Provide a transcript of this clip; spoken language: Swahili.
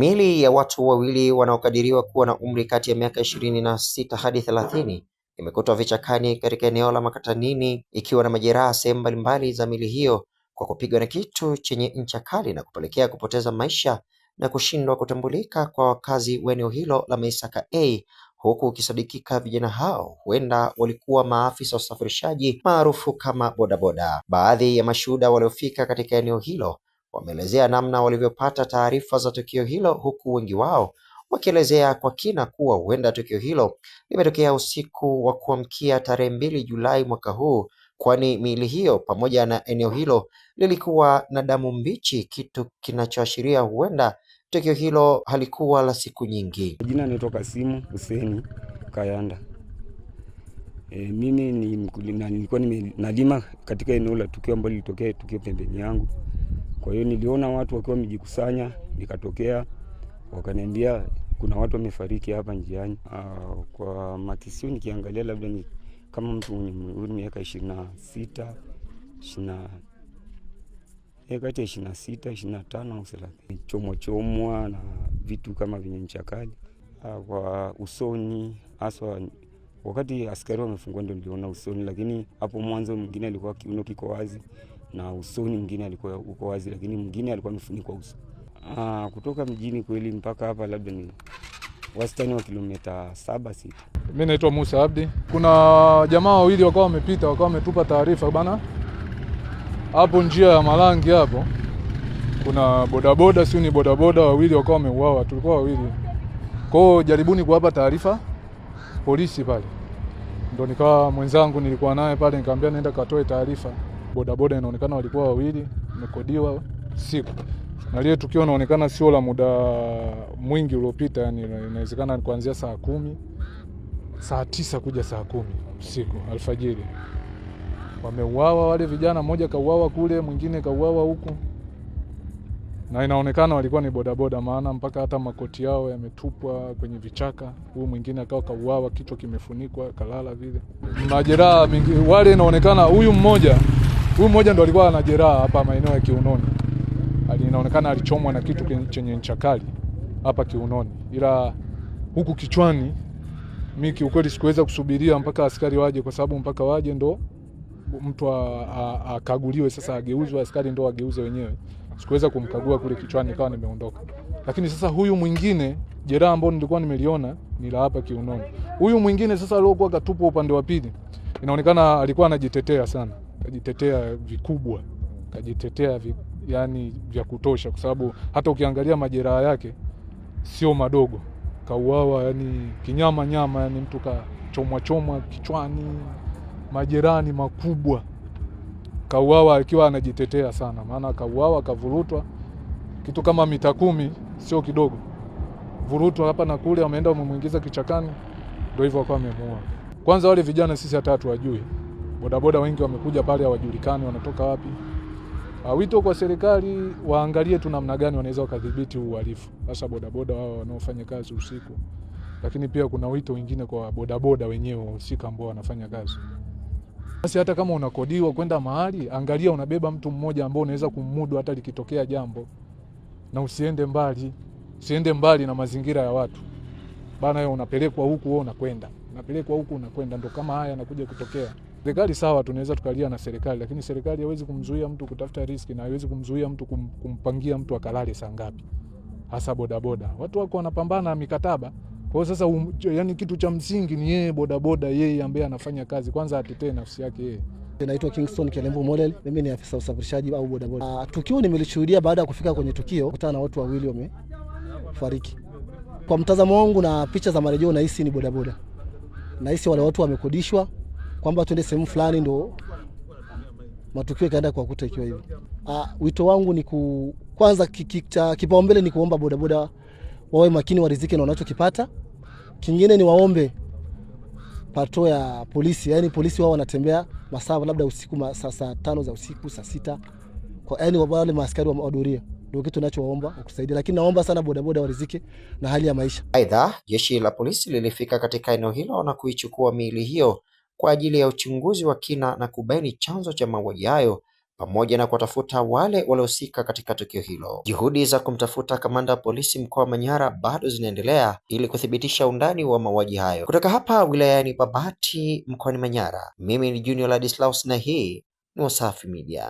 Miili ya watu wawili wanaokadiriwa kuwa na umri kati ya miaka 26 hadi 30 imekutwa vichakani katika eneo la Makatanini ikiwa na majeraha sehemu mbalimbali za miili hiyo kwa kupigwa na kitu chenye ncha kali na kupelekea kupoteza maisha na kushindwa kutambulika kwa wakazi wa eneo hilo la Maisaka A, huku ukisadikika vijana hao huenda walikuwa maafisa wa usafirishaji maarufu kama bodaboda. Baadhi ya mashuhuda waliofika katika eneo hilo wameelezea namna walivyopata taarifa za tukio hilo, huku wengi wao wakielezea kwa kina kuwa huenda tukio hilo limetokea usiku wa kuamkia tarehe 2 Julai mwaka huu, kwani miili hiyo pamoja na eneo hilo lilikuwa na damu mbichi, kitu kinachoashiria huenda tukio hilo halikuwa la siku nyingi. Jina naitwa Kasimu Hussein Kayanda. Mimi ni mkulima, nilikuwa nalima katika eneo la tukio ambalo lilitokea tukio pembeni yangu. Kwa hiyo niliona watu wakiwa wamejikusanya, nikatokea wakaniambia kuna watu wamefariki hapa njiani. Kwa makisio nikiangalia labda ni kama mtu mwenye miaka 26, kati ya 26, 25 au 30. Chomwa na vitu kama vyenye ncha kali kwa usoni, haswa wakati askari wamefungwa ndio niliona usoni, lakini hapo mwanzo mwingine alikuwa kiuno kiko wazi na usoni mwingine alikuwa uko wazi, lakini mwingine alikuwa amefunikwa uso. Kutoka mjini kweli mpaka hapa labda ni wastani wa kilomita 7-6. Mimi naitwa Musa Abdi. Kuna jamaa wawili wakawa wamepita, wakawa wametupa taarifa bana, hapo njia ya Malangi hapo kuna bodaboda, sio ni bodaboda wawili wakawa wameuawa, tulikuwa wawili. Kwa hiyo jaribuni kuwapa taarifa polisi pale. Ndio nikawa mwenzangu nilikuwa naye pale, nikamwambia nenda katoe taarifa. Bodaboda inaonekana walikuwa wawili, imekodiwa siku. Na lile tukio inaonekana sio la muda mwingi uliopita, yani inawezekana kuanzia saa 10, saa 9 kuja saa 10 usiku alfajiri. Wameuawa wale vijana, mmoja kauawa kule, mwingine kauawa huku. Na inaonekana walikuwa ni bodaboda, maana mpaka hata makoti yao yametupwa kwenye vichaka. Huyu mwingine akawa kauawa, kichwa kimefunikwa, kalala vile. Majeraha mingi wale inaonekana huyu mmoja ndo alikuwa ana jeraha hapa maeneo ya kiunoni. Inaonekana alichomwa na kitu chenye ncha kali hapa kiunoni. Ila huku kichwani mimi kiukweli sikuweza kusubiria mpaka askari waje, kwa sababu mpaka waje ndo mtu akaguliwe, sasa ageuzwe, askari ndo ageuze wenyewe. Sikuweza kumkagua kule kichwani, kawa nimeondoka. Lakini sasa huyu mwingine jeraha ambalo nilikuwa nimeliona ni la hapa kiunoni. Huyu mwingine sasa aliokuwa katupwa upande wa pili, inaonekana alikuwa anajitetea sana. Kajitetea vikubwa. Kajitetea yani vya kutosha, kwa sababu hata ukiangalia majeraha yake sio madogo. Kauawa yani kinyama nyama, yani mtu kachomwa kichwani, majeraha ni makubwa. Kauawa akiwa anajitetea sana, maana kauawa kavurutwa kitu kama mita 10, sio kidogo. Vurutwa hapa na kule, wameenda wamemuingiza kichakani, ndio hivyo wakawa wamemuua. Kwanza wale vijana sisi hata hatuwajui. Bodaboda wengi wamekuja pale hawajulikani wanatoka wapi. Wito kwa serikali waangalie tu namna gani wanaweza kudhibiti uhalifu, hasa bodaboda wao wanaofanya kazi usiku. Lakini pia kuna wito wengine kwa bodaboda wenyewe wahusika ambao wanafanya kazi. Basi hata kama unakodiwa kwenda mahali, angalia unabeba mtu mmoja ambao unaweza kumudu hata likitokea jambo, na usiende mbali na mazingira ya watu. Bana wewe unapelekwa huku wewe unakwenda. Unapelekwa huku unakwenda, ndo kama haya yanakuja kutokea. Serikali sawa, tunaweza tukalia na serikali, lakini serikali haiwezi kumzuia mtu kutafuta riziki, na haiwezi kumzuia mtu kumpangia mtu akalale saa ngapi. Hasa bodaboda. Watu wako wanapambana mikataba. Kwa sasa yani kitu cha msingi ni yeye bodaboda, yeye ambaye anafanya kazi kwanza atetee nafsi yake yeye. Naitwa Kingston Kelembo Model, mimi ni afisa usafirishaji au bodaboda. Tukio nimelishuhudia baada ya kufika kwenye tukio, kukutana na watu wawili wamefariki. Kwa mtazamo wangu na picha za marejeo, nahisi ni bodaboda. Nahisi wale watu wamekodishwa kwamba tuende sehemu fulani, ndo matukio kaenda kwa kuta ikiwa hivi. Wito wangu ni kwanza kipaumbele ni kuomba bodaboda wawe makini, warizike na wanachokipata. Kingine ni waombe pato ya polisi, yani polisi wao wanatembea masaa labda usiku saa 5 za usiku, saa 6, kwa yani wale maaskari wa doria. Ndio kitu ninachowaomba kusaidia, lakini naomba sana bodaboda warizike na hali ya maisha. Aidha, jeshi la polisi lilifika katika eneo hilo na kuichukua miili hiyo kwa ajili ya uchunguzi wa kina na kubaini chanzo cha mauaji hayo pamoja na kuwatafuta wale waliohusika katika tukio hilo. Juhudi za kumtafuta kamanda wa polisi mkoa wa Manyara bado zinaendelea ili kuthibitisha undani wa mauaji hayo. Kutoka hapa wilayani Babati mkoani Manyara, mimi ni Junior Ladislaus na hii ni Wasafi Media.